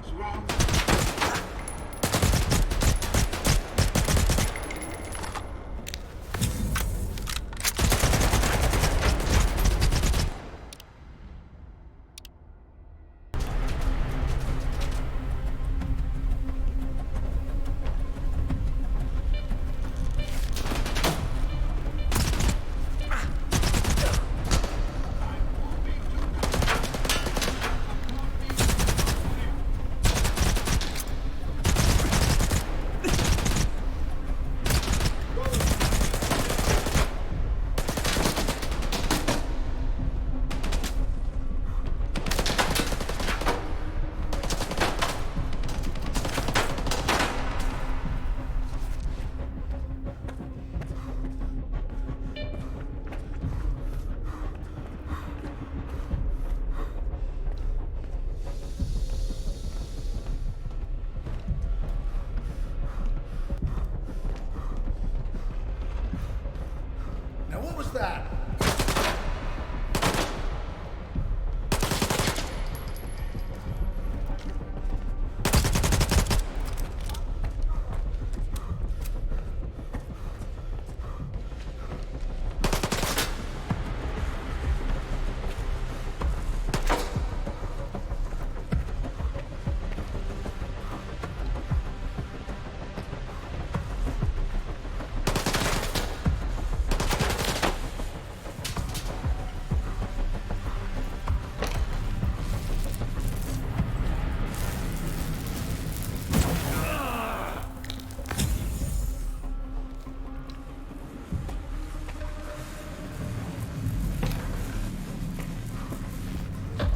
Something's wrong. Now what was that?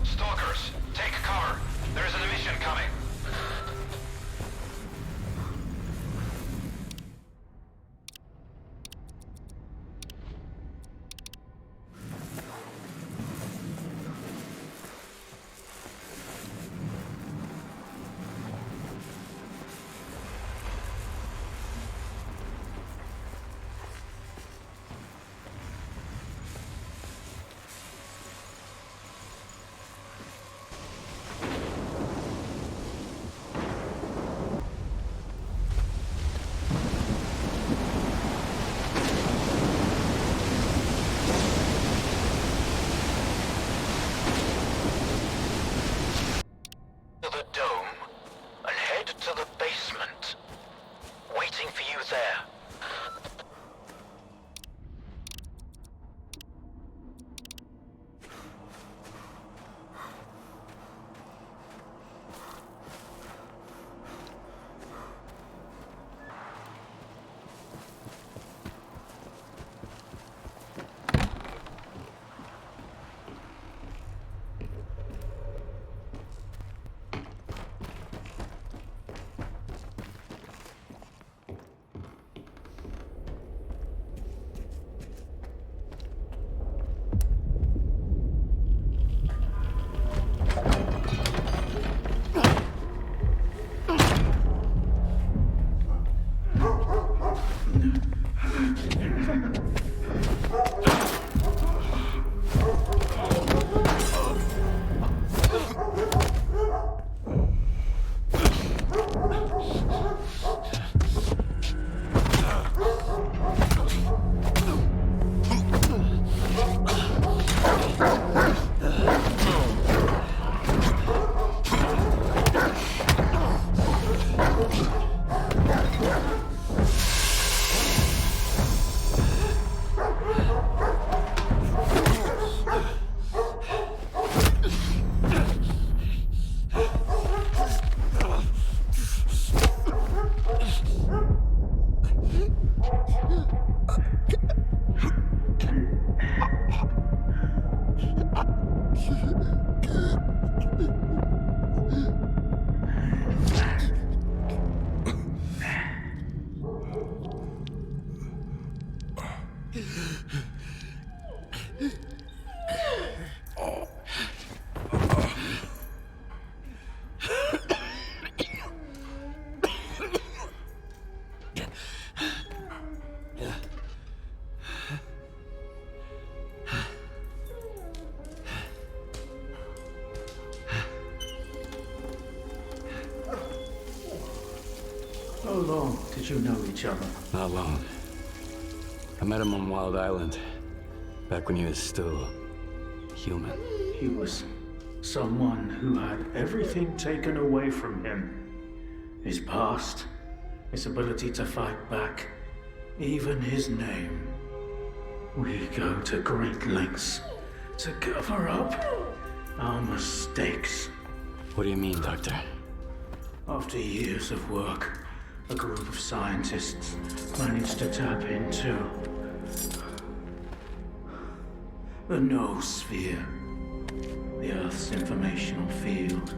Stalkers, take cover. There is an emission coming. To the dome and head to the basement. Waiting for you there. did you know each other? Not long. I met him on Wild Island, back when he was still human. He was someone who had everything taken away from him. His past, his ability to fight back, even his name. We go to great lengths to cover up our mistakes. What do you mean, Doctor? After years of work, a group of scientists managed to tap into the noosphere, the Earth's informational field.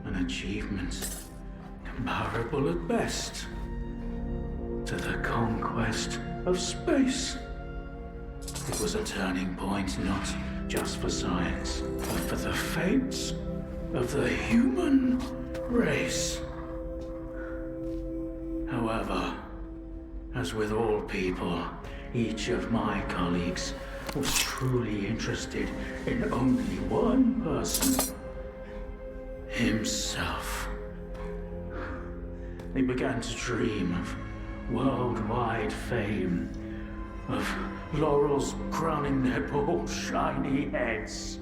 An achievement comparable at best to the conquest of space. It was a turning point not just for science, but for the fates of the human race. However, as with all people, each of my colleagues was truly interested in only one person: himself. They began to dream of worldwide fame, of laurels crowning their bald, shiny heads.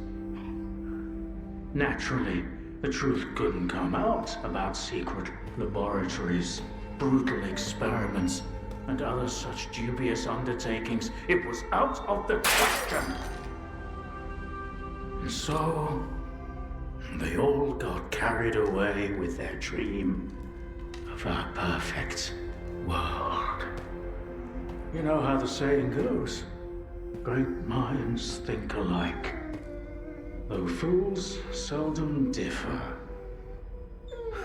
Naturally, the truth couldn't come out about secret laboratories, brutal experiments, and other such dubious undertakings. It was out of the question. And so, they all got carried away with their dream of a perfect world. You know how the saying goes, great minds think alike, though fools seldom differ.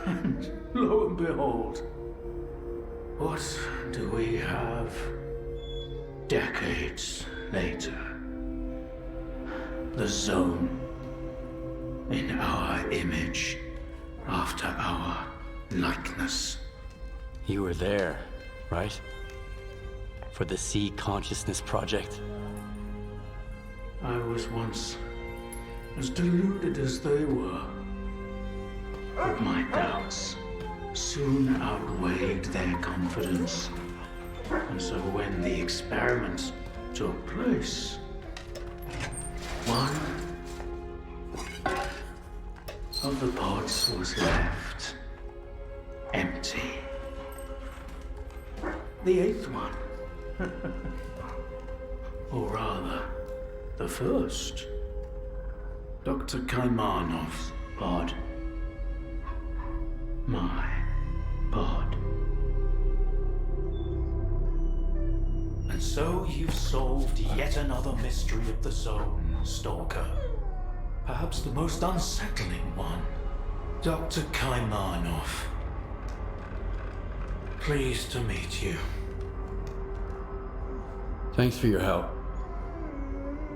And lo and behold, what do we have decades later? The Zone, in our image, after our likeness. You were there, right? For the Sea Consciousness Project. I was once as deluded as they were, but my doubts soon outweighed their confidence. And so when the experiment took place, one of the pods was left empty. The eighth one, or rather, the first, Dr. Kaimanov's pod. My pod. And so you've solved yet another mystery of the Zone, Stalker. Perhaps the most unsettling one. Dr. Kaimanov. Pleased to meet you. Thanks for your help.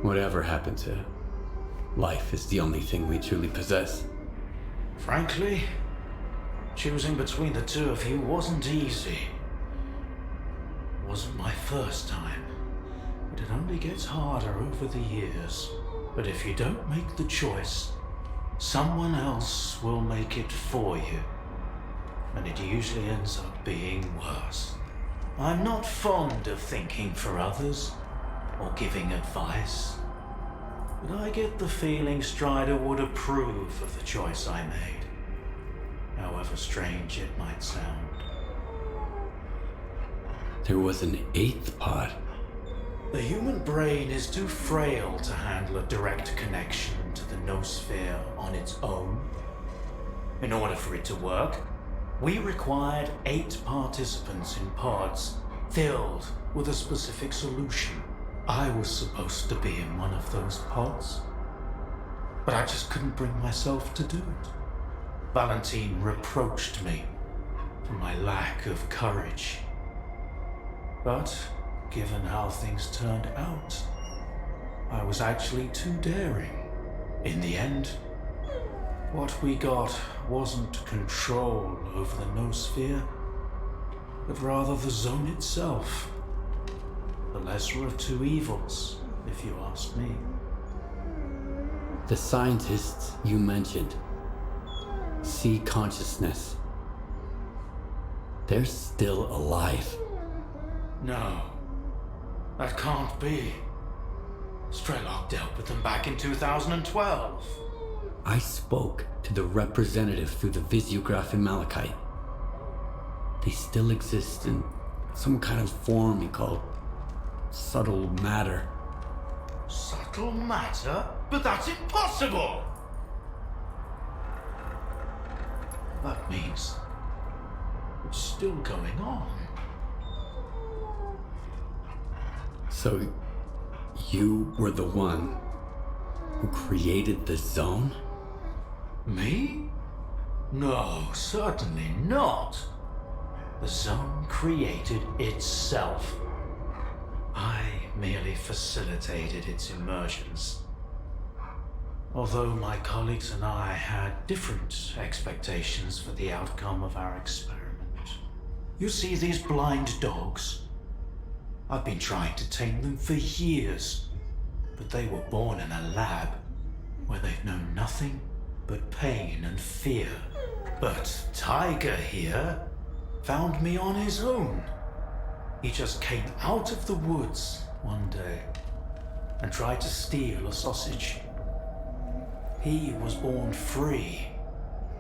Whatever happened to life is the only thing we truly possess. Frankly, choosing between the two of you wasn't easy. It wasn't my first time, but it only gets harder over the years. But if you don't make the choice, someone else will make it for you. And it usually ends up being worse. I'm not fond of thinking for others or giving advice, but I get the feeling Strider would approve of the choice I made, however strange it might sound. There was an eighth pod. The human brain is too frail to handle a direct connection to the noosphere on its own. In order for it to work, we required 8 participants in pods filled with a specific solution. I was supposed to be in one of those pods, but I just couldn't bring myself to do it. Valentine reproached me for my lack of courage. But given how things turned out, I was actually too daring. In the end, what we got wasn't control over the noosphere, but rather the Zone itself. The lesser of two evils, if you ask me. The scientists you mentioned. Sea consciousness. They're still alive. No, that can't be. Strelok dealt with them back in 2012. I spoke to the representative through the visiograph in Malachite. They still exist in some kind of form he called subtle matter. Subtle matter? But that's impossible! That means it's still going on. So, you were the one who created the zone? Me? No, certainly not. The zone created itself. I merely facilitated its emergence. Although my colleagues and I had different expectations for the outcome of our experiment. You see these blind dogs? I've been trying to tame them for years, but they were born in a lab where they've known nothing but pain and fear. But Tiger here found me on his own. He just came out of the woods one day and tried to steal a sausage. He was born free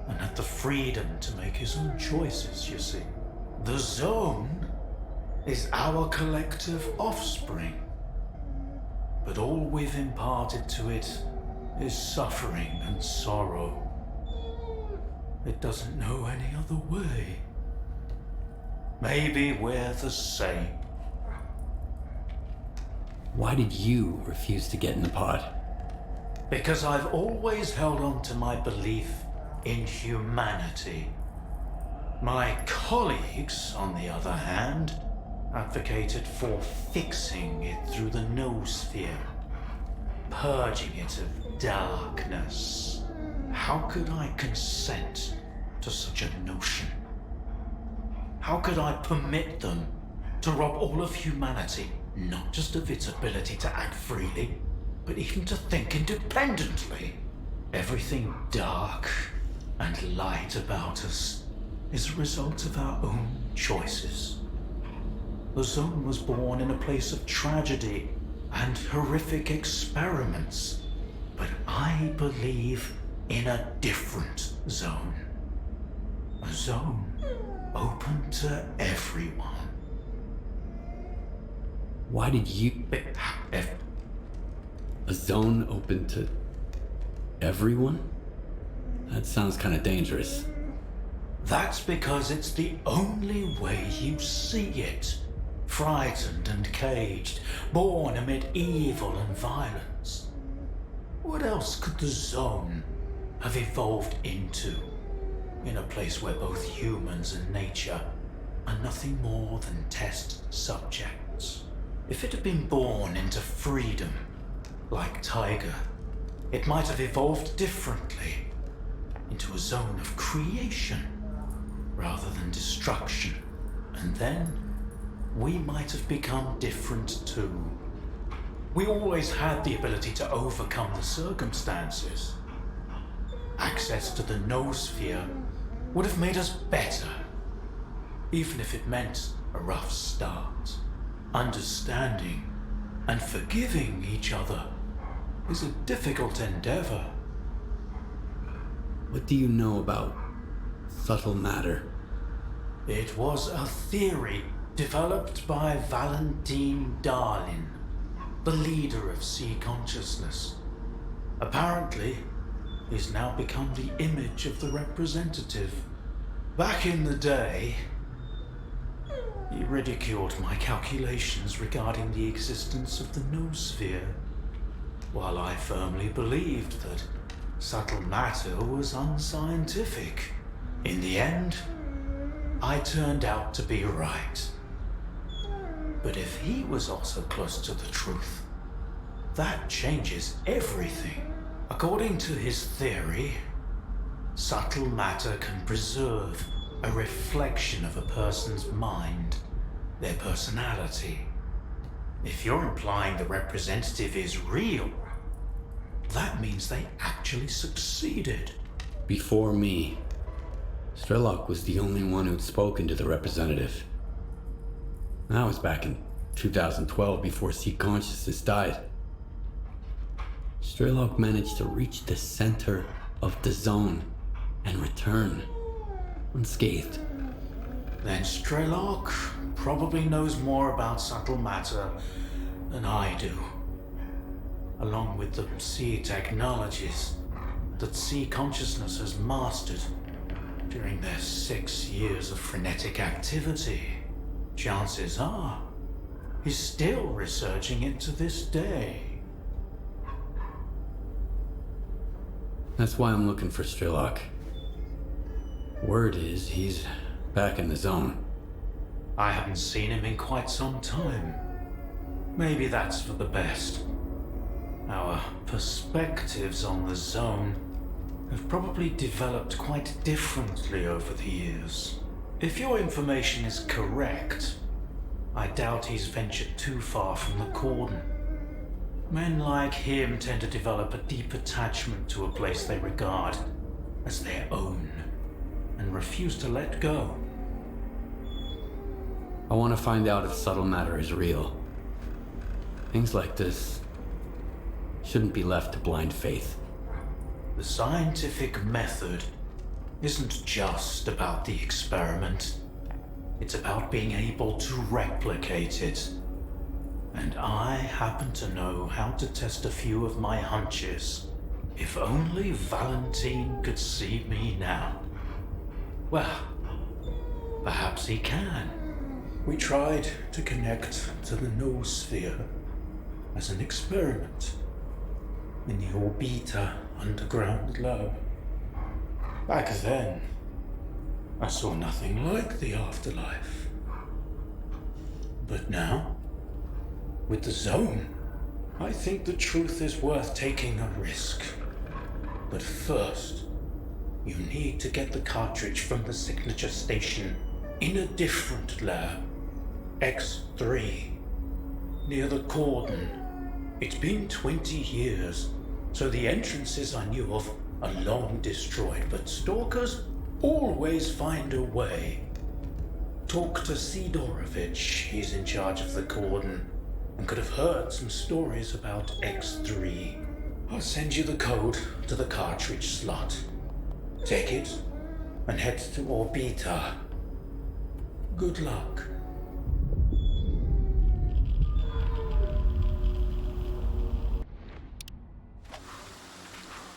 and had the freedom to make his own choices, you see. The zone is our collective offspring, but all we've imparted to it is suffering and sorrow. It doesn't know any other way. Maybe we're the same. Why did you refuse to get in the pod? Because I've always held on to my belief in humanity. My colleagues, on the other hand, advocated for fixing it through the noosphere, purging it of darkness. How could I consent to such a notion? How could I permit them to rob all of humanity, not just of its ability to act freely, but even to think independently? Everything dark and light about us is a result of our own choices. The zone was born in a place of tragedy and horrific experiments, but I believe in a different zone. A zone open to everyone. Why did you... A zone open to everyone? That sounds kind of dangerous. That's because it's the only way you see it. Frightened and caged, born amid evil and violence. What else could the zone have evolved into? In a place where both humans and nature are nothing more than test subjects. If it had been born into freedom, like Tiger, it might have evolved differently, into a zone of creation, rather than destruction. And then, we might have become different too. We always had the ability to overcome the circumstances. Access to the noosphere would have made us better, even if it meant a rough start. Understanding and forgiving each other is a difficult endeavor. What do you know about subtle matter? It was a theory developed by Valentine Darlin, the leader of sea consciousness. Apparently, he's now become the image of the representative. Back in the day, he ridiculed my calculations regarding the existence of the noosphere, while I firmly believed that subtle matter was unscientific. In the end, I turned out to be right. But if he was also close to the truth, that changes everything. According to his theory, subtle matter can preserve a reflection of a person's mind, their personality. If you're implying the representative is real, that means they actually succeeded. Before me, Strelok was the only one who'd spoken to the representative. That was back in 2012, before C consciousness died. Strelok managed to reach the center of the zone and return unscathed. Then Strelok probably knows more about subtle matter than I do, along with the C technologies that C consciousness has mastered during their 6 years of frenetic activity. Chances are he's still researching it to this day. That's why I'm looking for Strelok. Word is he's back in the zone. I haven't seen him in quite some time. Maybe that's for the best. Our perspectives on the zone have probably developed quite differently over the years. If your information is correct, I doubt he's ventured too far from the cordon. Men like him tend to develop a deep attachment to a place they regard as their own and refuse to let go. I want to find out if subtle matter is real. Things like this shouldn't be left to blind faith. The scientific method isn't just about the experiment. It's about being able to replicate it. And I happen to know how to test a few of my hunches. If only Valentine could see me now. Well, perhaps he can. We tried to connect to the noosphere as an experiment in the Orbita underground lab. Back then, I saw nothing like the afterlife. But now, with the zone, I think the truth is worth taking a risk. But first, you need to get the cartridge from the signature station in a different lab, X3, near the cordon. It's been 20 years, so the entrances I knew of are long destroyed, but stalkers always find a way. Talk to Sidorovich, he's in charge of the cordon, and could have heard some stories about X3. I'll send you the code to the cartridge slot. Take it and head to Orbita. Good luck.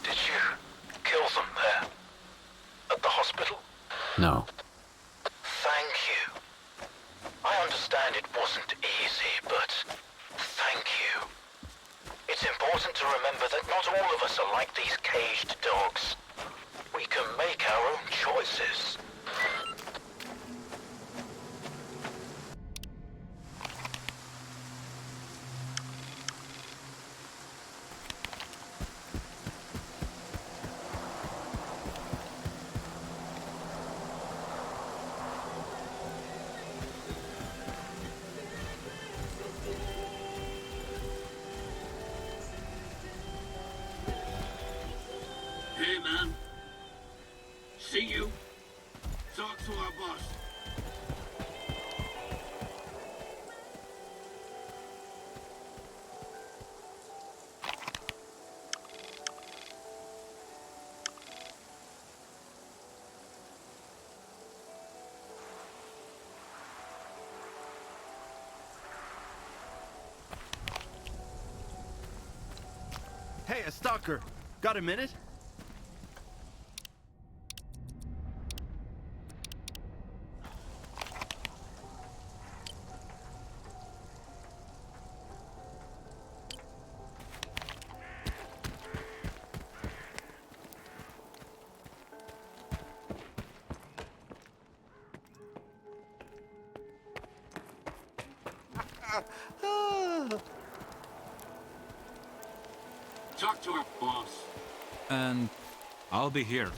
Did you kill them there? At the hospital? No. Thank you. I understand it wasn't easy, but thank you. It's important to remember that not all of us are like these caged dogs. We can make our own choices. Hey, man. See you. Talk to our boss. Hey, a stalker. Got a minute? Talk to our boss. And I'll be here.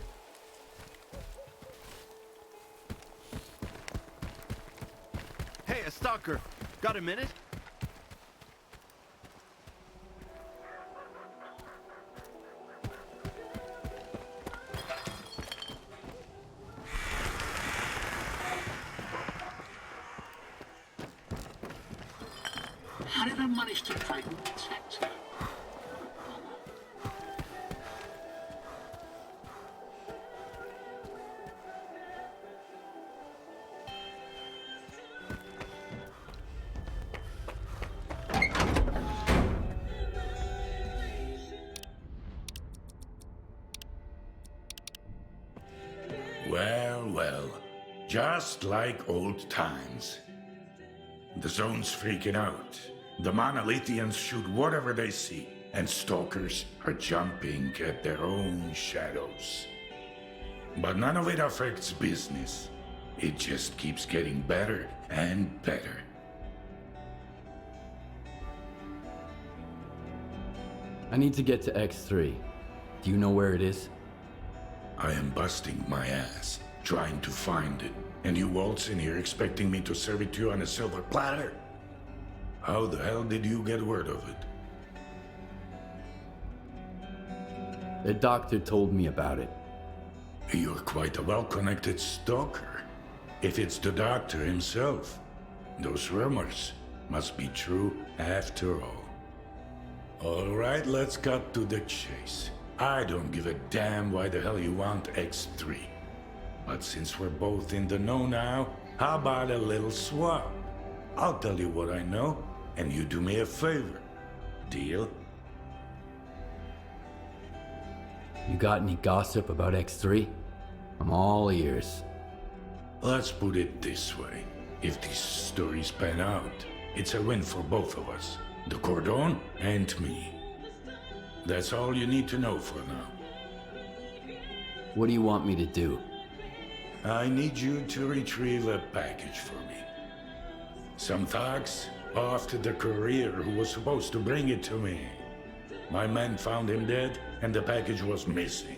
Hey, a stalker. Got a minute? I managed to protect her. Well, well. Just like old times. The zone's freaking out. The Monolithians shoot whatever they see, and stalkers are jumping at their own shadows. But none of it affects business. It just keeps getting better and better. I need to get to X3. Do you know where it is? I am busting my ass, trying to find it. And you waltz in here expecting me to serve it to you on a silver platter? How the hell did you get word of it? The doctor told me about it. You're quite a well-connected stalker. If it's the doctor himself, those rumors must be true after all. All right, let's cut to the chase. I don't give a damn why the hell you want X3. But since we're both in the know now, how about a little swap? I'll tell you what I know, and you do me a favor. Deal? You got any gossip about X3? I'm all ears. Let's put it this way. If these stories pan out, it's a win for both of us. The Cordon and me. That's all you need to know for now. What do you want me to do? I need you to retrieve a package for me. Some thugs off to the courier who was supposed to bring it to me. My men found him dead, and the package was missing.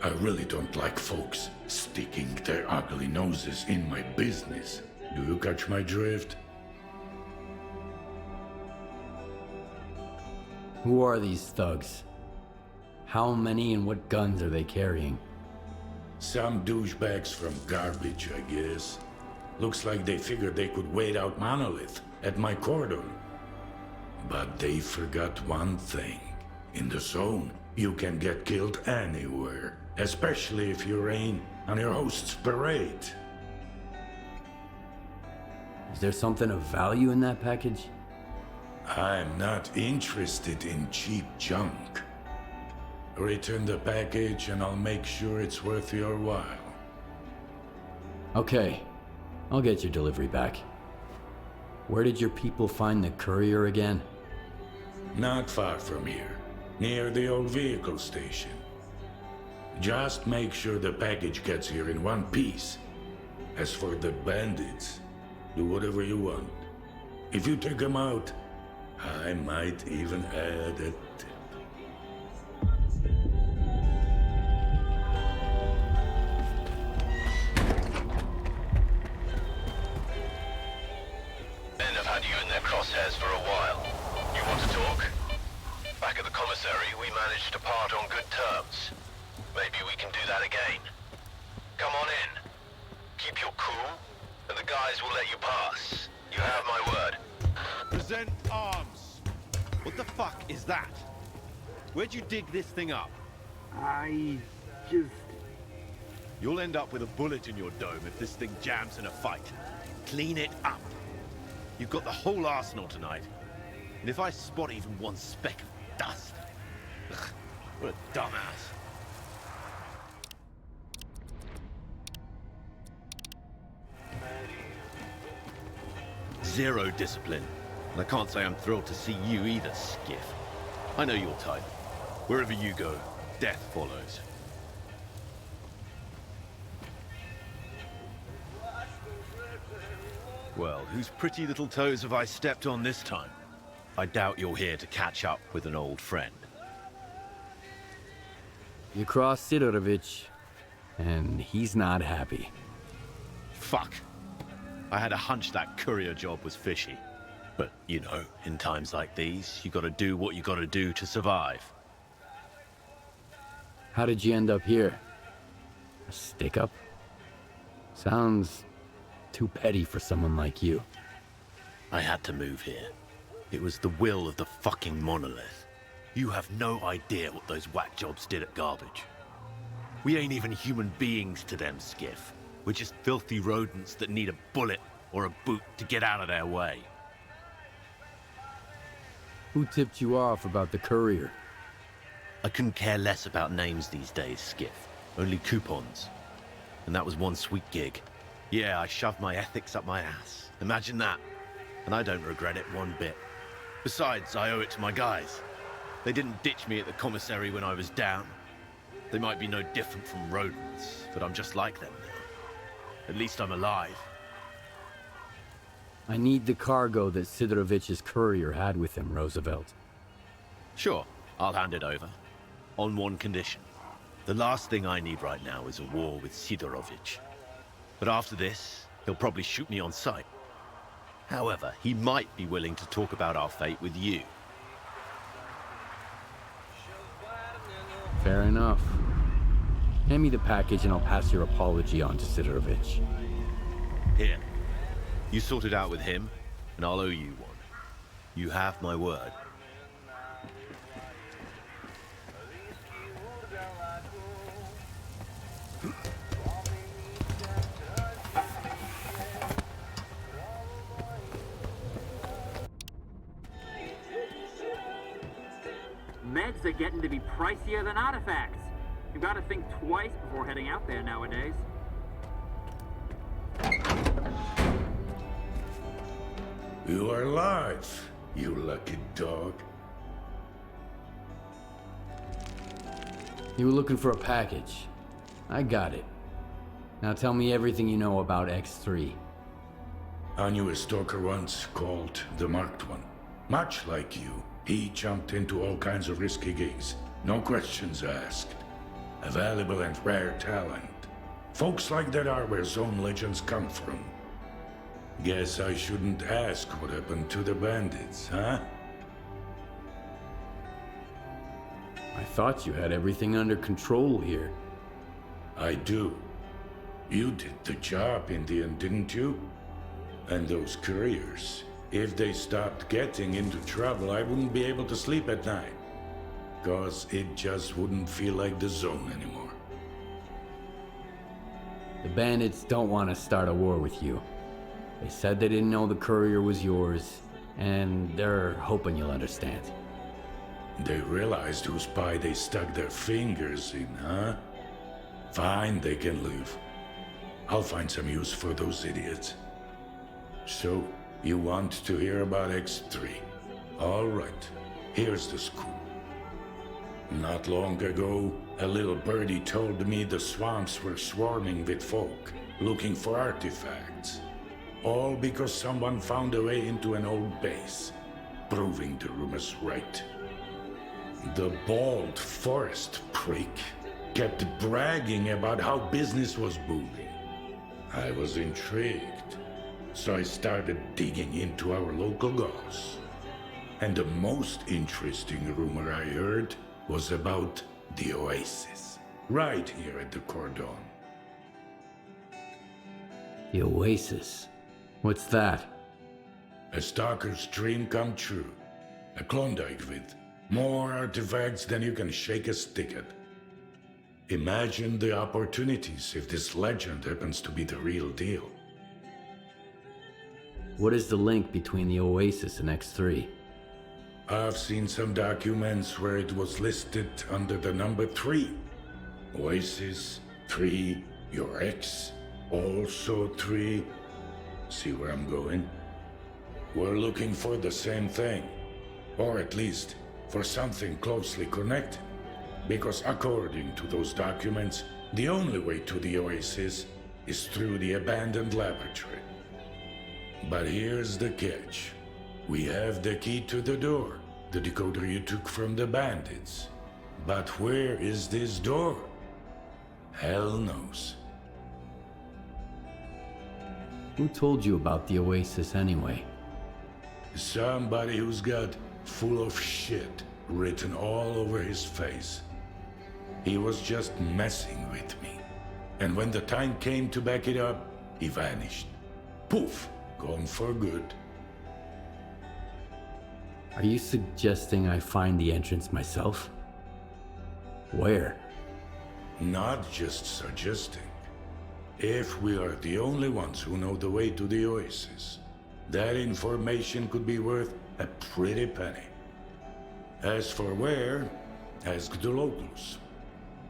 I really don't like folks sticking their ugly noses in my business. Do you catch my drift? Who are these thugs? How many and what guns are they carrying? Some douchebags from garbage, I guess. Looks like they figured they could wait out Monolith at my cordon. But they forgot one thing. In the zone, you can get killed anywhere, especially if you rain on your host's parade. Is there something of value in that package? I'm not interested in cheap junk. Return the package and I'll make sure it's worth your while. Okay, I'll get your delivery back. Where did your people find the courier again? Not far from here, near the old vehicle station. Just make sure the package gets here in one piece. As for the bandits, do whatever you want. If you take them out, I might even add a tip. Men have had you in their crosshairs for a while. You want to talk? Back at the commissary, we managed to part on good terms. Maybe we can do that again. Come on in. Keep your cool, and the guys will let you pass. You have my word. Present arms. What the fuck is that? Where'd you dig this thing up? I just... You'll end up with a bullet in your dome if this thing jams in a fight. Clean it up. You've got the whole arsenal tonight. And if I spot even one speck of dust... Ugh, what a dumbass. Zero discipline. And I can't say I'm thrilled to see you either, Skiff. I know your type. Wherever you go, death follows. Well, whose pretty little toes have I stepped on this time? I doubt you're here to catch up with an old friend. You cross Sidorovich, and he's not happy. Fuck. I had a hunch that courier job was fishy. But, you know, in times like these, you gotta do what you gotta do to survive. How did you end up here? A stick-up? Sounds too petty for someone like you. I had to move here. It was the will of the fucking monolith. You have no idea what those whack jobs did at Garbage. We ain't even human beings to them, Skiff. We're just filthy rodents that need a bullet or a boot to get out of their way. Who tipped you off about the courier? I couldn't care less about names these days, Skiff. Only coupons. And that was one sweet gig. Yeah, I shoved my ethics up my ass. Imagine that. And I don't regret it one bit. Besides, I owe it to my guys. They didn't ditch me at the commissary when I was down. They might be no different from rodents, but I'm just like them now. At least I'm alive. I need the cargo that Sidorovic's courier had with him, Roosevelt. Sure, I'll hand it over. On one condition. The last thing I need right now is a war with Sidorovic. But after this, he'll probably shoot me on sight. However, he might be willing to talk about our fate with you. Fair enough. Hand me the package and I'll pass your apology on to Sidorovic. Here. You sort it out with him, and I'll owe you one. You have my word. Meds are getting to be pricier than artifacts. You've got to think twice before heading out there nowadays. You are alive, you lucky dog. You were looking for a package. I got it. Now tell me everything you know about X3. I knew a stalker once called the Marked One. Much like you, he jumped into all kinds of risky gigs. No questions asked. A valuable and rare talent. Folks like that are where zone legends come from. Guess I shouldn't ask what happened to the bandits, huh? I thought you had everything under control here. I do. You did the job in the end, didn't you? And those couriers, if they stopped getting into trouble, I wouldn't be able to sleep at night. 'Cause it just wouldn't feel like the zone anymore. The bandits don't want to start a war with you. They said they didn't know the courier was yours, and they're hoping you'll understand. They realized whose pie they stuck their fingers in, huh? Fine, they can leave. I'll find some use for those idiots. So, you want to hear about X3? All right, here's the scoop. Not long ago, a little birdie told me the swamps were swarming with folk looking for artifacts. All because someone found a way into an old base, proving the rumors right. The bald forest prick kept bragging about how business was booming. I was intrigued, so I started digging into our local goss. And the most interesting rumor I heard was about the Oasis, right here at the Cordon. The Oasis? What's that? A stalker's dream come true. A Klondike with more artifacts than you can shake a stick at. Imagine the opportunities if this legend happens to be the real deal. What is the link between the Oasis and X3? I've seen some documents where it was listed under the number 3. Oasis, 3, your ex, also 3. See where I'm going? We're looking for the same thing. Or at least, for something closely connected. Because according to those documents, the only way to the Oasis is through the abandoned laboratory. But here's the catch. We have the key to the door, the decoder you took from the bandits. But where is this door? Hell knows. Who told you about the Oasis anyway? Somebody who's got full of shit written all over his face. He was just messing with me. And when the time came to back it up, he vanished. Poof, gone for good. Are you suggesting I find the entrance myself? Where? Not just suggesting. If we are the only ones who know the way to the Oasis, that information could be worth a pretty penny. As for where, ask the locals.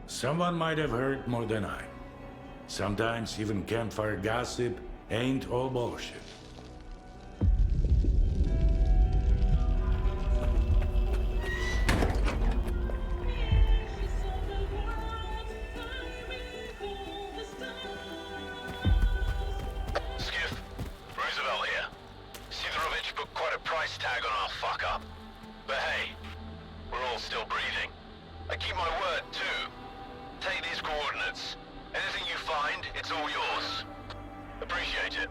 Someone might have heard more than I. Sometimes even campfire gossip ain't all bullshit. Skiff, Roosevelt here. Sidorovich put quite a price tag on our fuck-up. But hey, we're all still breathing. I keep my word, too. Take these coordinates. Anything you find, it's all yours. Appreciate it.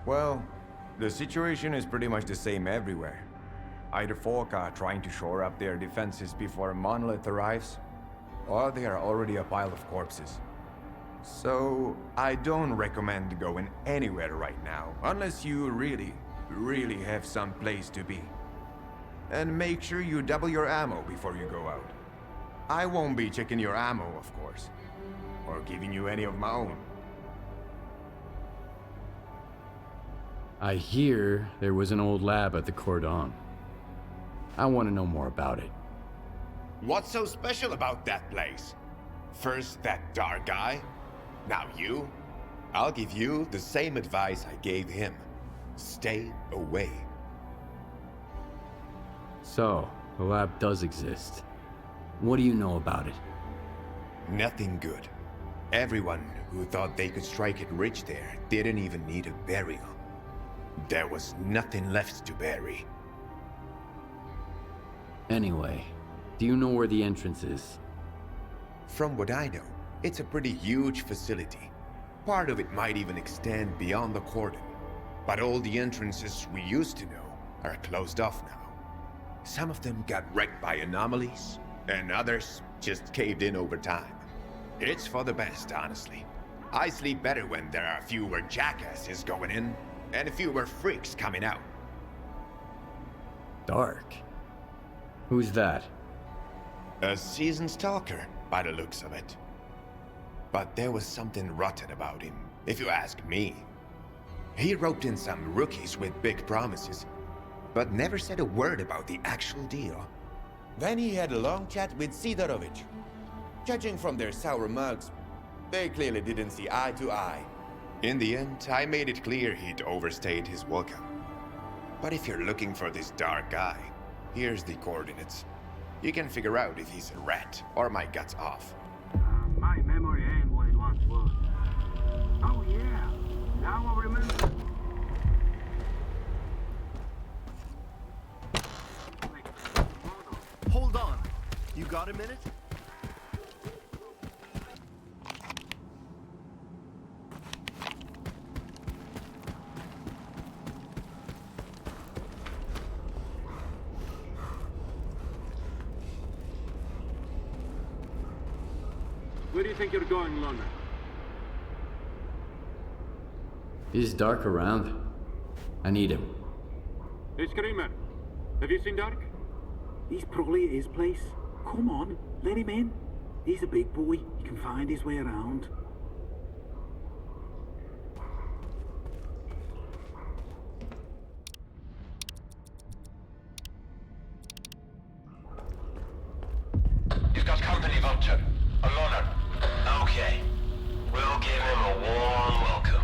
Well, the situation is pretty much the same everywhere. Either folk are trying to shore up their defenses before a monolith arrives, or they are already a pile of corpses. So, I don't recommend going anywhere right now, unless you really have some place to be. And make sure you double your ammo before you go out. I won't be checking your ammo, of course, or giving you any of my own. I hear there was an old lab at the Cordon. I want to know more about it. What's so special about that place? First that dark guy, now you. I'll give you the same advice I gave him. Stay away. So, the lab does exist. What do you know about it? Nothing good. Everyone who thought they could strike it rich there didn't even need a burial. There was nothing left to bury. Anyway, do you know where the entrance is? From what I know, it's a pretty huge facility. Part of it might even extend beyond the cordon. But all the entrances we used to know are closed off now. Some of them got wrecked by anomalies, and others just caved in over time. It's for the best, honestly. I sleep better when there are fewer jackasses going in, and fewer freaks coming out. Dark? Who's that? A seasoned stalker, by the looks of it. But there was something rotten about him, if you ask me. He roped in some rookies with big promises, but never said a word about the actual deal. Then he had a long chat with Sidorovich. Judging from their sour mugs, they clearly didn't see eye to eye. In the end, I made it clear he'd overstayed his welcome. But if you're looking for this dark guy, here's the coordinates. You can figure out if he's a rat or my guts off. My memory ain't what it once was. Oh yeah, now I remember. Hold on. You got a minute? Where do you think you're going, Lona? Is Dark around? I need him. Hey, Screamer. Have you seen Dark? He's probably at his place. Come on, let him in. He's a big boy. He can find his way around. You've got company, Vulture. A loner. Okay. We'll give him a warm welcome.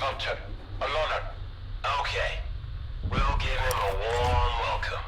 Hunter. Alona. Okay. We'll give him a warm welcome.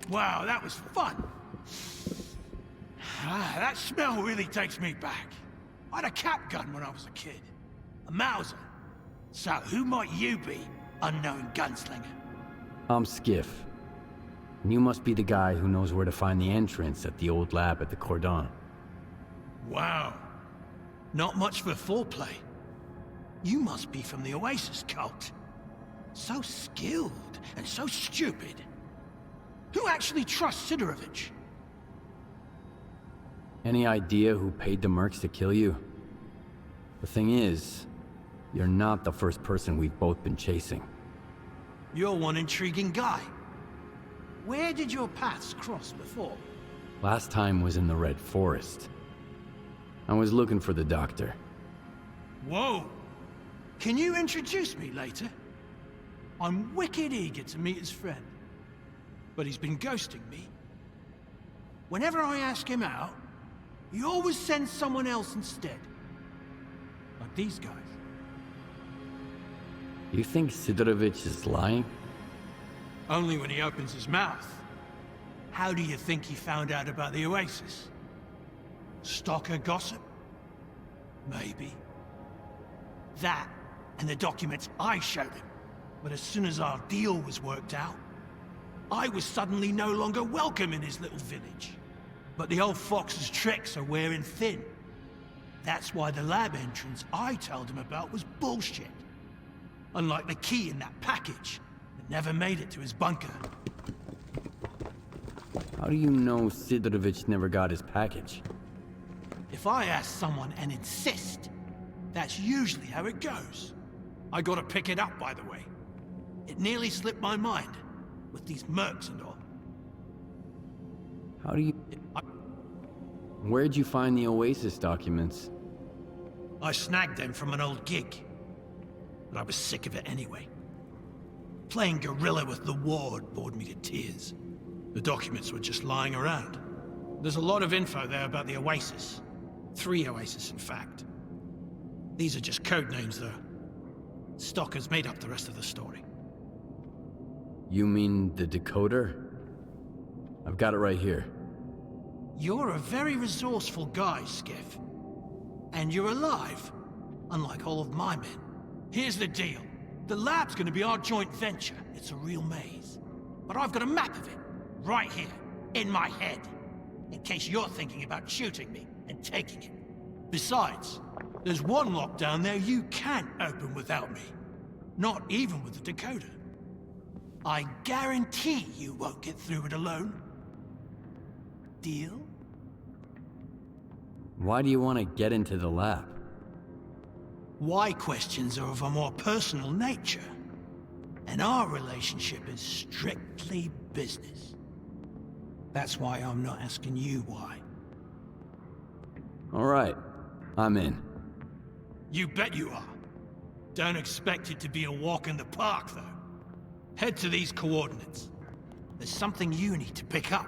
Wow, that was fun. That smell really takes me back. I had a cap gun when I was a kid. A Mauser. So who might you be, unknown gunslinger? I'm Skiff. And you must be the guy who knows where to find the entrance at the old lab at the Cordon. Wow. Not much for foreplay. You must be from the Oasis cult. So skilled and so stupid. Who actually trusts Sidorovich? Any idea who paid the mercs to kill you? The thing is, you're not the first person we've both been chasing. You're one intriguing guy. Where did your paths cross before? Last time was in the Red Forest. I was looking for the doctor. Whoa! Can you introduce me later? I'm wicked eager to meet his friend. But he's been ghosting me. Whenever I ask him out, he always sends someone else instead. Like these guys. You think Sidorovich is lying? Only when he opens his mouth. How do you think he found out about the Oasis? Stalker gossip? Maybe. That, and the documents I showed him. But as soon as our deal was worked out, I was suddenly no longer welcome in his little village. But the old fox's tricks are wearing thin. That's why the lab entrance I told him about was bullshit. Unlike the key in that package that never made it to his bunker. How do you know Sidorovich never got his package? If I ask someone and insist, that's usually how it goes. I gotta pick it up, by the way. It nearly slipped my mind, with these mercs and all. How do you... Where'd you find the Oasis documents? I snagged them from an old gig. But I was sick of it anyway. Playing guerrilla with the ward bored me to tears. The documents were just lying around. There's a lot of info there about the Oasis. 3 Oasis, in fact. These are just code names, though. Stalker's made up the rest of the story. You mean the decoder? I've got it right here. You're a very resourceful guy, Skiff. And you're alive, unlike all of my men. Here's the deal. The lab's gonna be our joint venture. It's a real maze. But I've got a map of it, right here, in my head. In case you're thinking about shooting me and taking it. Besides, there's one lock down there you can't open without me. Not even with the decoder. I guarantee you won't get through it alone. Deal? Why do you want to get into the lab? Why questions are of a more personal nature. And our relationship is strictly business. That's why I'm not asking you why. All right, I'm in. You bet you are. Don't expect it to be a walk in the park, though. Head to these coordinates. There's something you need to pick up.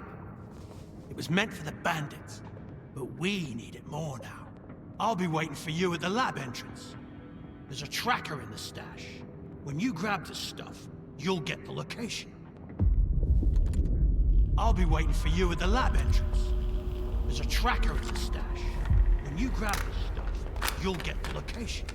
It was meant for the bandits, but we need it more now. I'll be waiting for you at the lab entrance. There's a tracker in the stash. When you grab the stuff, you'll get the location. I'll be waiting for you at the lab entrance. There's a tracker in the stash. When you grab the stuff, you'll get the location.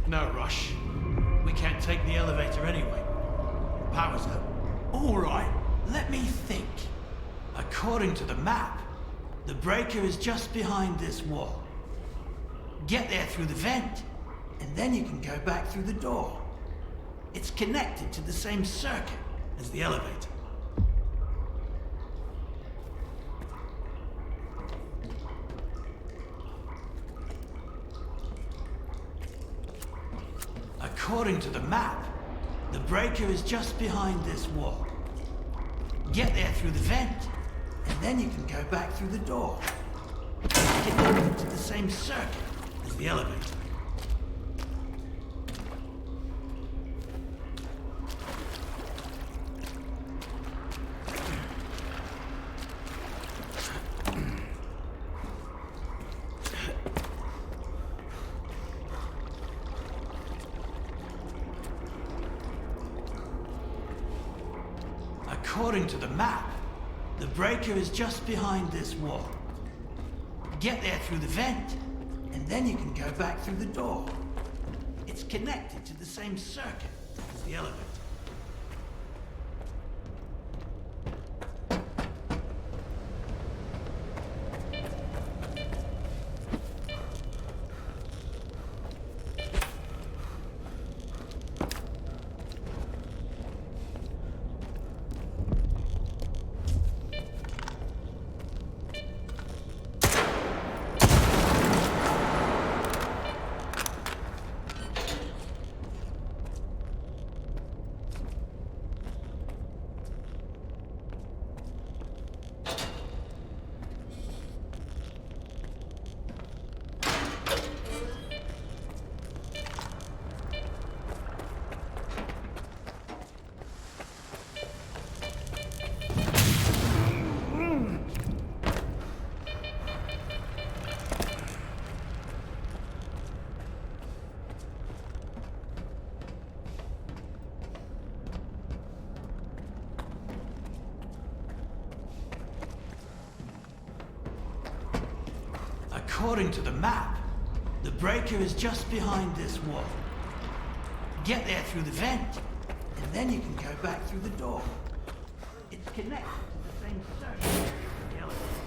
No rush. We can't take the elevator anyway. Power's up. All right, let me think. According to the map, the breaker is just behind this wall. Get there through the vent, and then you can go back through the door. It's connected to the same circuit as the elevator. According to the map, The breaker is just behind this wall. Get there through the vent, and then you can go back through the door. It's connected to the same circuit as the elevator. According to the map, the breaker is just behind this wall. Get there through the vent, and then you can go back through the door. It's connected to the same circuit as the elevator. According to the map, the breaker is just behind this wall. Get there through the vent, and then you can go back through the door. It's connected to the same circuit as the elevator.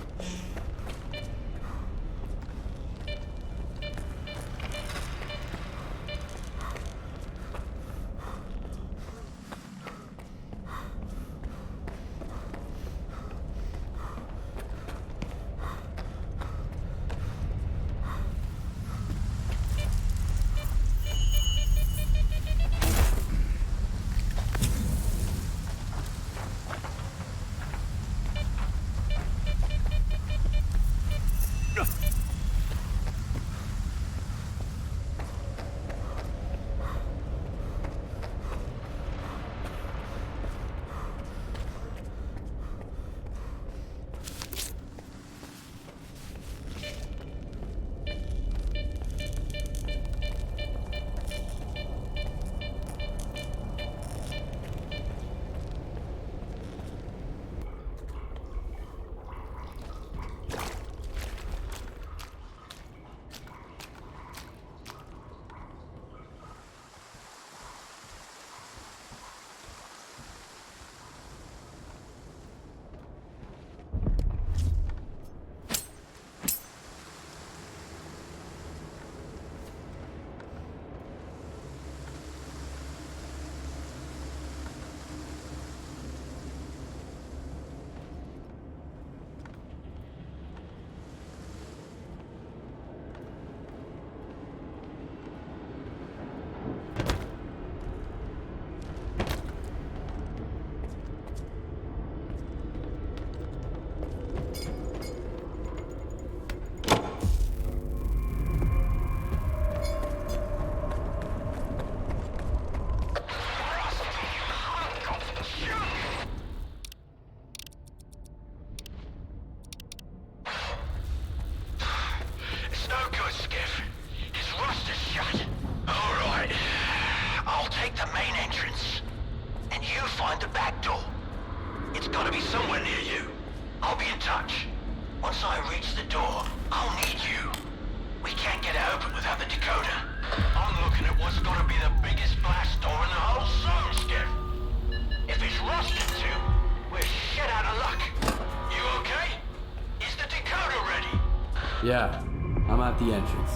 Yeah, I'm at the entrance.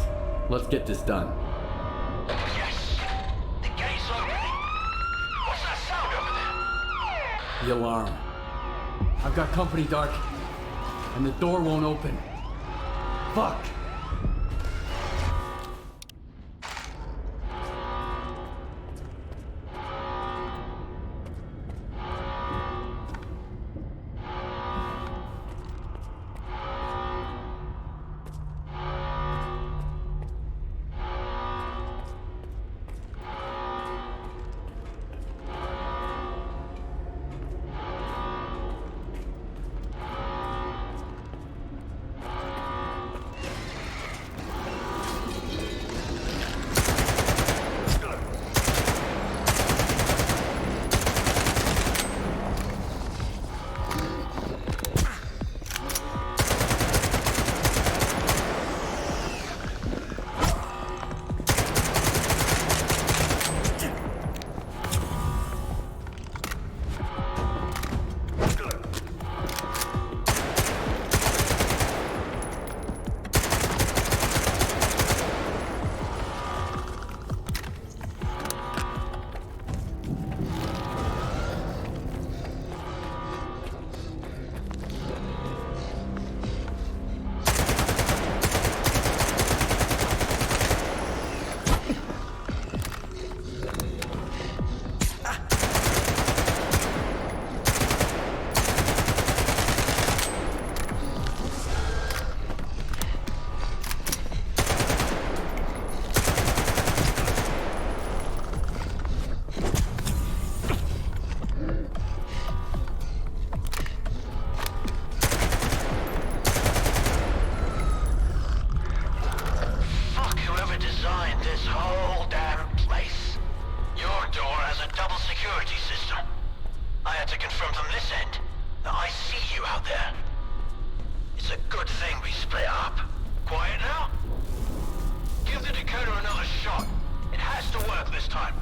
Let's get this done. Yes! The gate's opening! What's that sound over there? The alarm. I've got company, Dark. And the door won't open. Fuck! from this end that I see you out there. It's a good thing we split up. Quiet now? Give the decoder another shot. It has to work this time.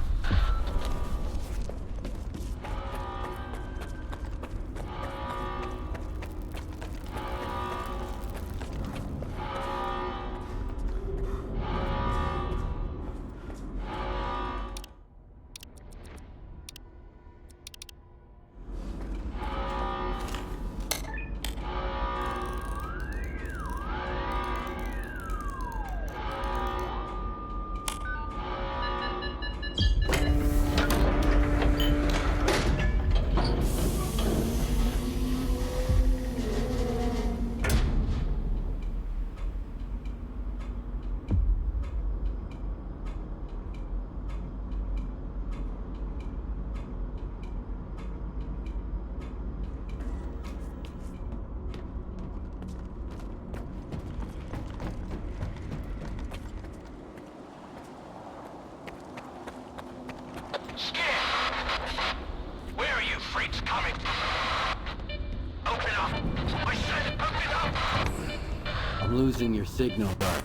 I'm losing your signal, Dark.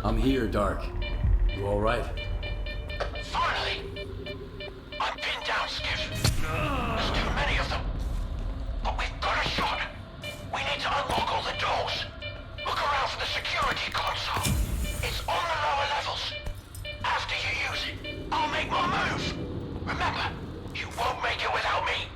I'm here, Dark. You all right? Finally! I'm pinned down, Skiff. There's too many of them. But we've got a shot. We need to unlock all the doors. Look around for the security console. It's on the lower levels. After you use it, I'll make my move. Remember, you won't make it without me.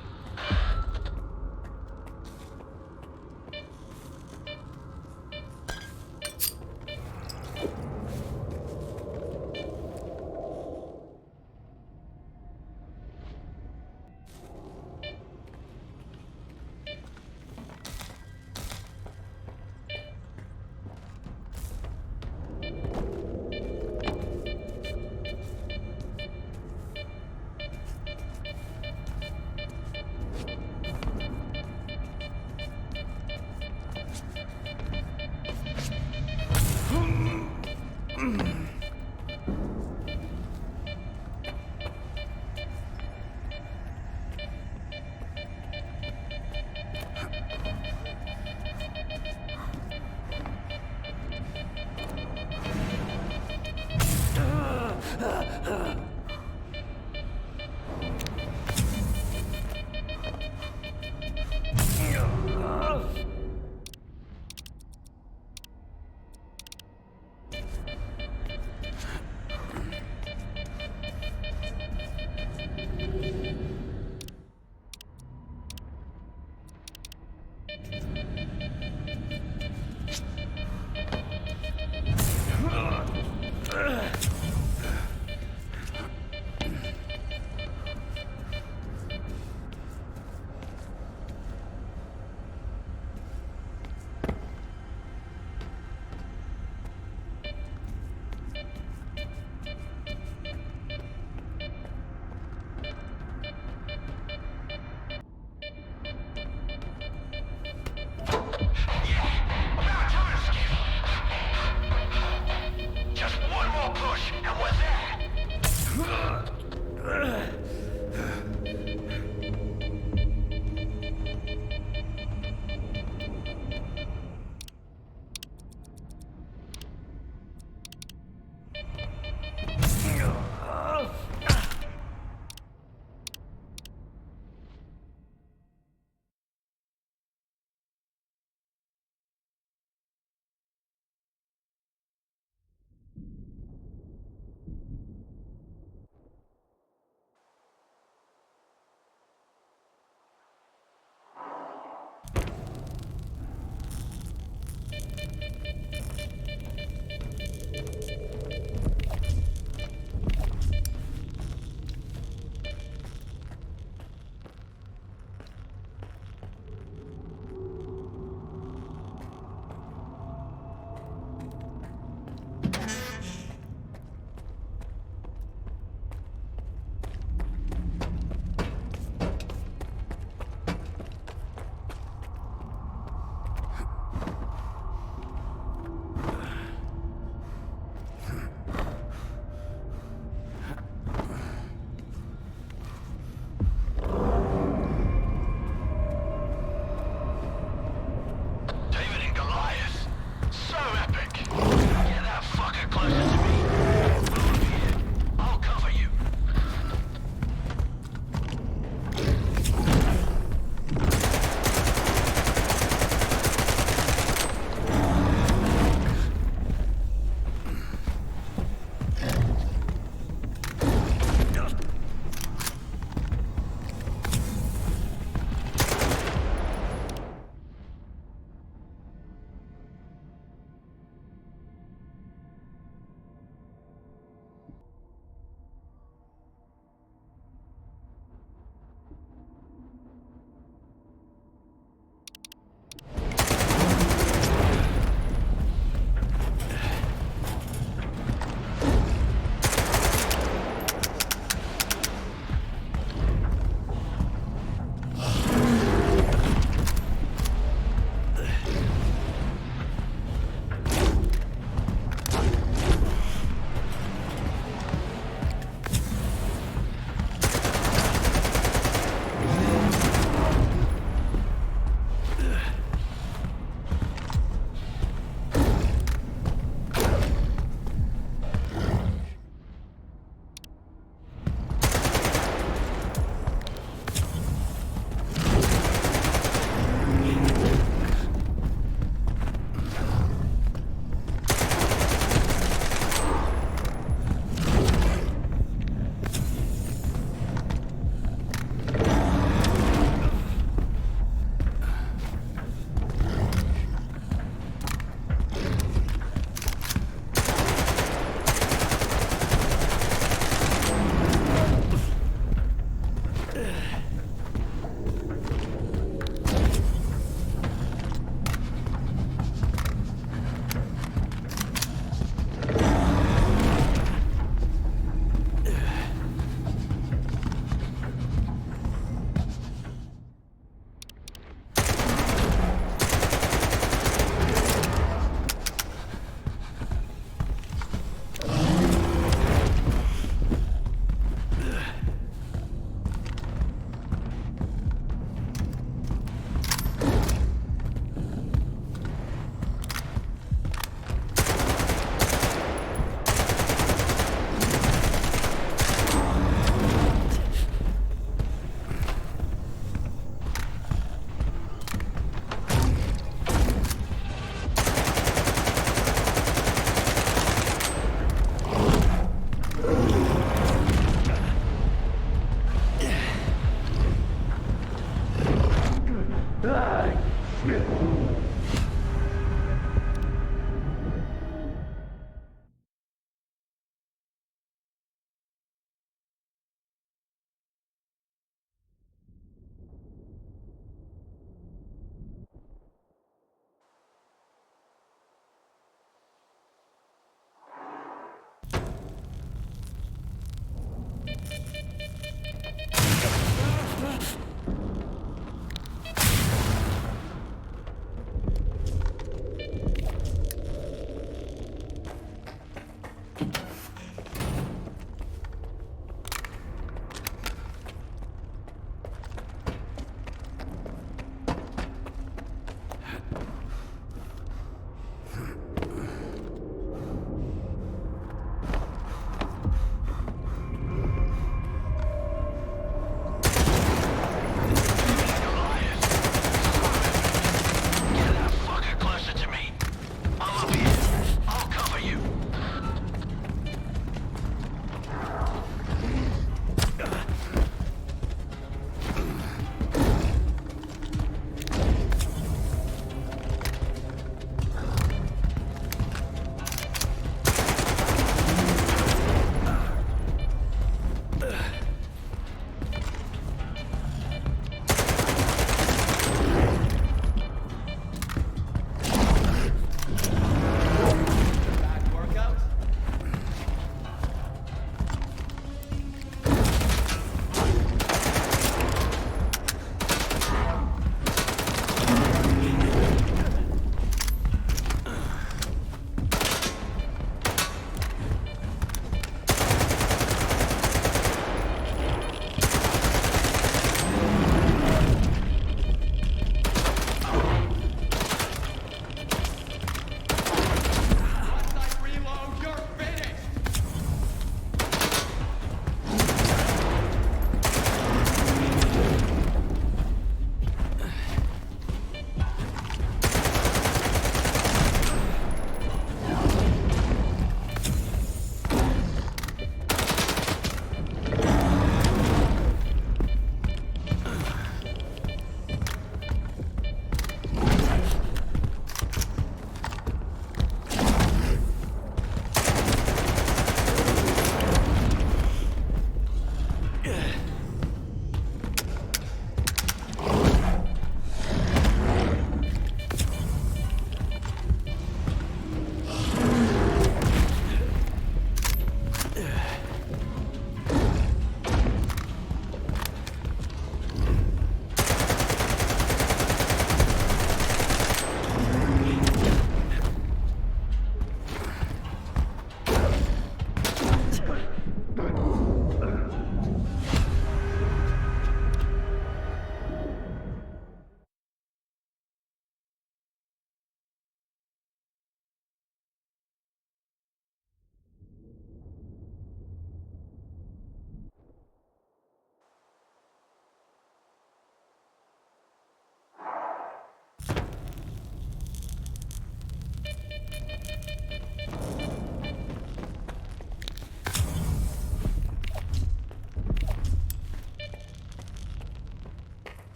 Just one more push.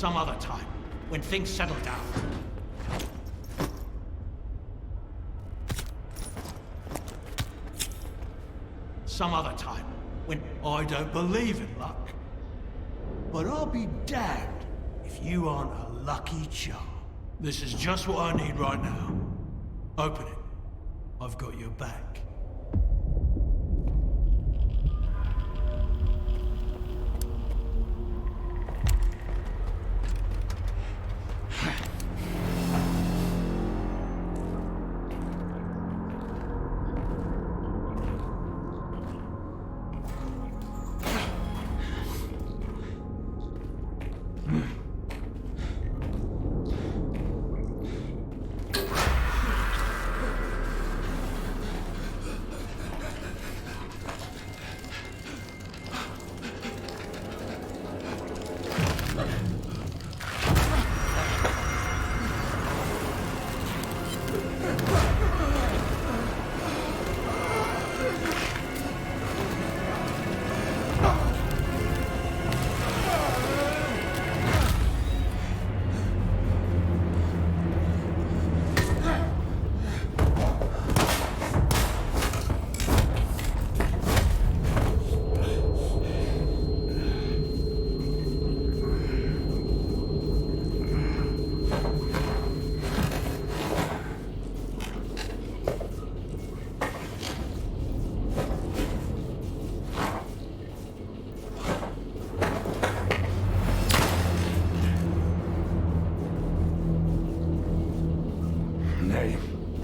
Some other time, when things settle down. Some other time, when I don't believe in luck. But I'll be damned if you aren't a lucky charm. This is just what I need right now. Open it. I've got your back.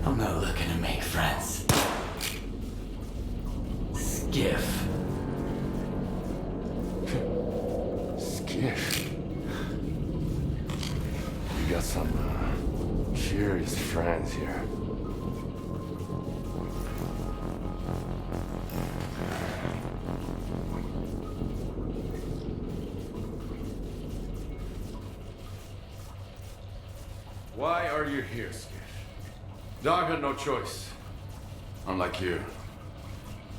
I'm not looking to make friends. Skiff. Skiff. You got some curious friends here. Why are you here, Skiff? Dog had no choice. Unlike you.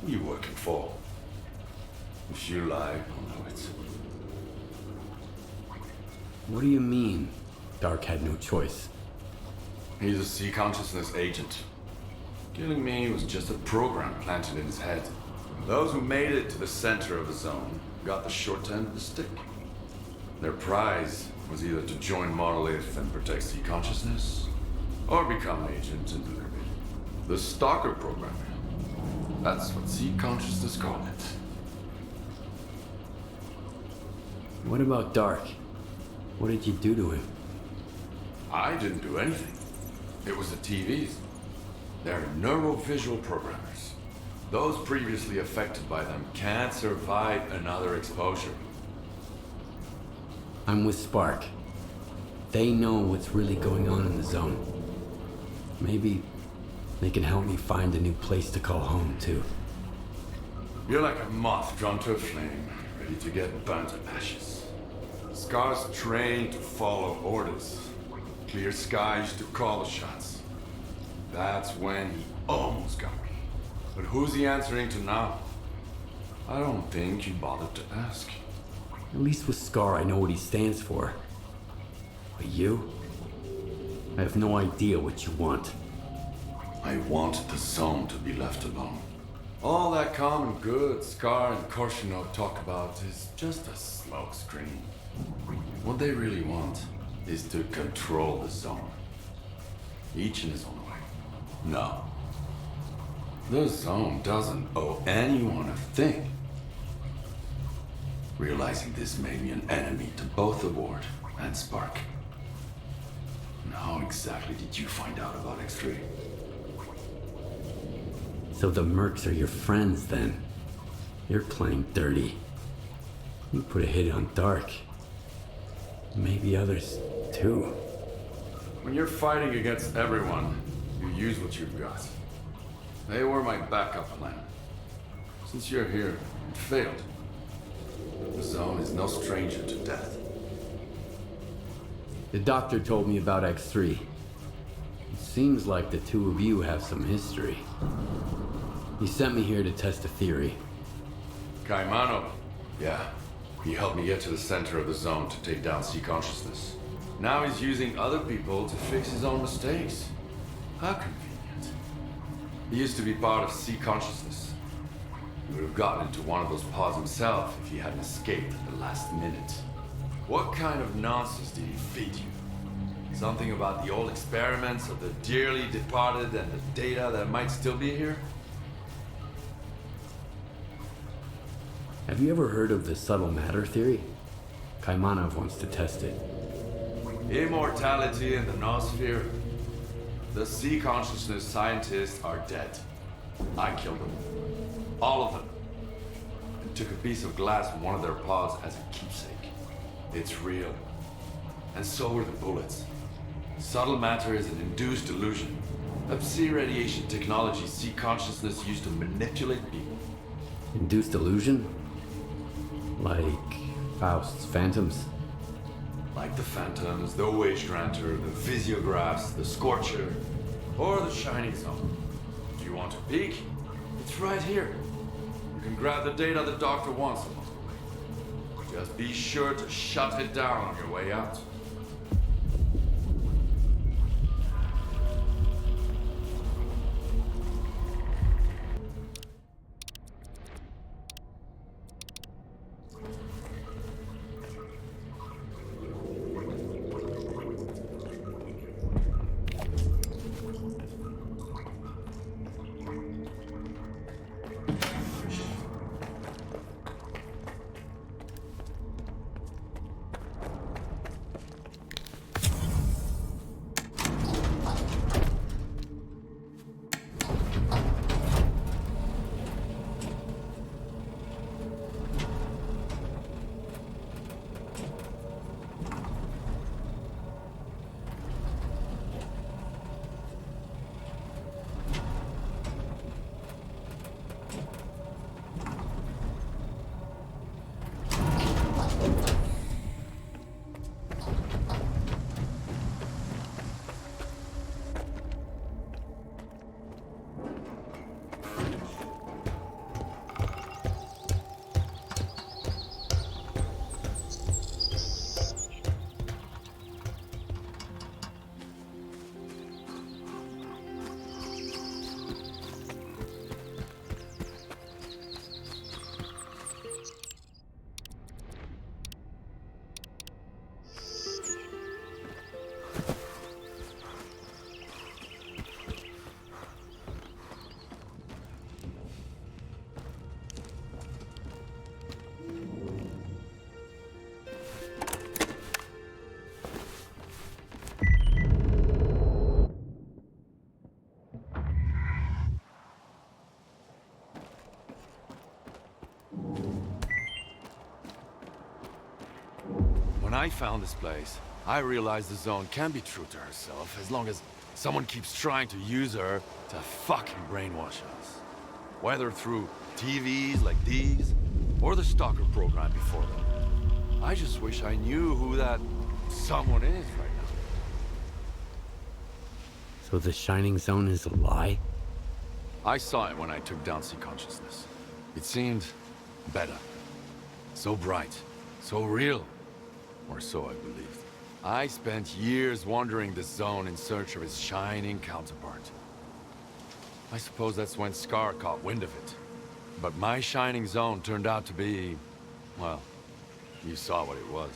Who you working for? If you lie, I'll know it. What do you mean, Dark had no choice? He's a sea consciousness agent. Killing me was just a program planted in his head. Those who made it to the center of the zone got the short end of the stick. Their prize was either to join Monolith and protect sea consciousness, or become agents and do their bidding. The STALKER program. That's what sea consciousness called it. What about Dark? What did you do to him? I didn't do anything. It was the TVs. They're neurovisual programmers. Those previously affected by them can't survive another exposure. I'm with Spark. They know what's really going on in the zone. Maybe they can help me find a new place to call home, too. You're like a moth drawn to a flame, ready to get burnt to ashes. Scar's trained to follow orders. Clear skies to call the shots. That's when he almost got me. But who's he answering to now? I don't think you bothered to ask. At least with Scar, I know what he stands for. But you? I have no idea what you want. I want the zone to be left alone. All that common good Scar and Korshunov talk about is just a smokescreen. What they really want is to control the zone. Each in his own way. No. The zone doesn't owe anyone a thing. Realizing this made me an enemy to both the Ward and Spark. And how exactly did you find out about X3? So the Mercs are your friends, then? You're playing dirty. You put a hit on Dark. Maybe others, too. When you're fighting against everyone, you use what you've got. They were my backup plan. Since you're here, it failed. The zone is no stranger to death. The doctor told me about X3. It seems like the two of you have some history. He sent me here to test a theory. Caimano? Yeah. He helped me get to the center of the zone to take down C consciousness. Now he's using other people to fix his own mistakes. How convenient. He used to be part of C consciousness. He would have gotten into one of those pods himself if he hadn't escaped at the last minute. What kind of nonsense did he feed you? Something about the old experiments of the dearly departed and the data that might still be here? Have you ever heard of the subtle matter theory? Kaimanov wants to test it. Immortality in the Noosphere? The C consciousness scientists are dead. I killed them. All of them. And took a piece of glass from one of their pods as a keepsake. It's real. And so are the bullets. Subtle matter is an induced illusion. A Psi radiation technology C consciousness used to manipulate people. Induced illusion? Like Faust's phantoms? Like the Phantoms, the Wage Ranter, the Physiographs, the Scorcher, or the Shining Zone. Do you want to peek? It's right here. You can grab the data the doctor wants along the way. Just be sure to shut it down on your way out. When I found this place, I realized the zone can be true to herself as long as someone keeps trying to use her to fucking brainwash us. Whether through TVs like these, or the Stalker program before them. I just wish I knew who that someone is right now. So the Shining Zone is a lie? I saw it when I took down C consciousness. It seemed better. So bright, so real. Or so I believed. I spent years wandering the zone in search of its shining counterpart. I suppose that's when Scar caught wind of it. But my shining zone turned out to be... well, you saw what it was.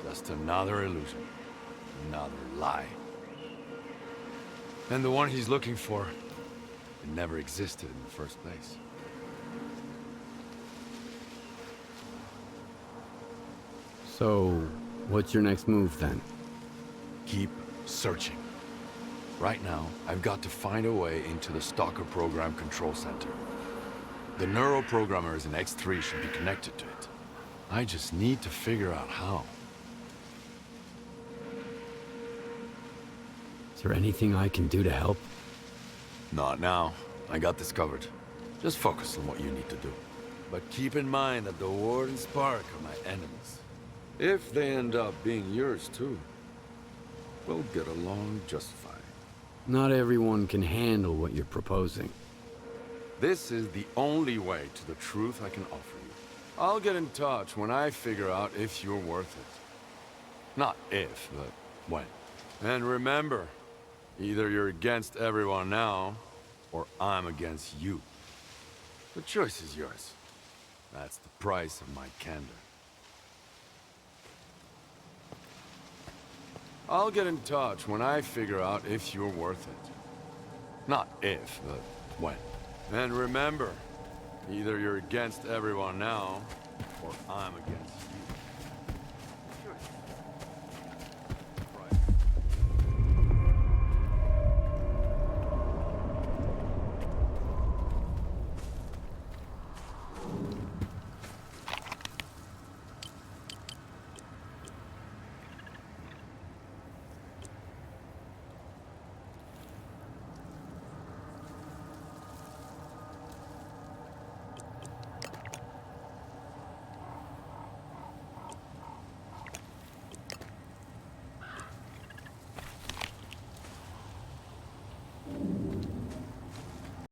Just another illusion. Another lie. And the one he's looking for, it never existed in the first place. So, what's your next move then? Keep searching. Right now, I've got to find a way into the Stalker program control center. The neuroprogrammers in X3 should be connected to it. I just need to figure out how. Is there anything I can do to help? Not now. I got this covered. Just focus on what you need to do. But keep in mind that the Ward and Spark are my enemies. If they end up being yours too, we'll get along just fine. Not everyone can handle what you're proposing. This is the only way to the truth I can offer you. I'll get in touch when I figure out if you're worth it. Not if, but when. And remember, either you're against everyone now, or I'm against you. The choice is yours. That's the price of my candor. I'll get in touch when I figure out if you're worth it. Not if, but when. And remember, either you're against everyone now, or I'm against you.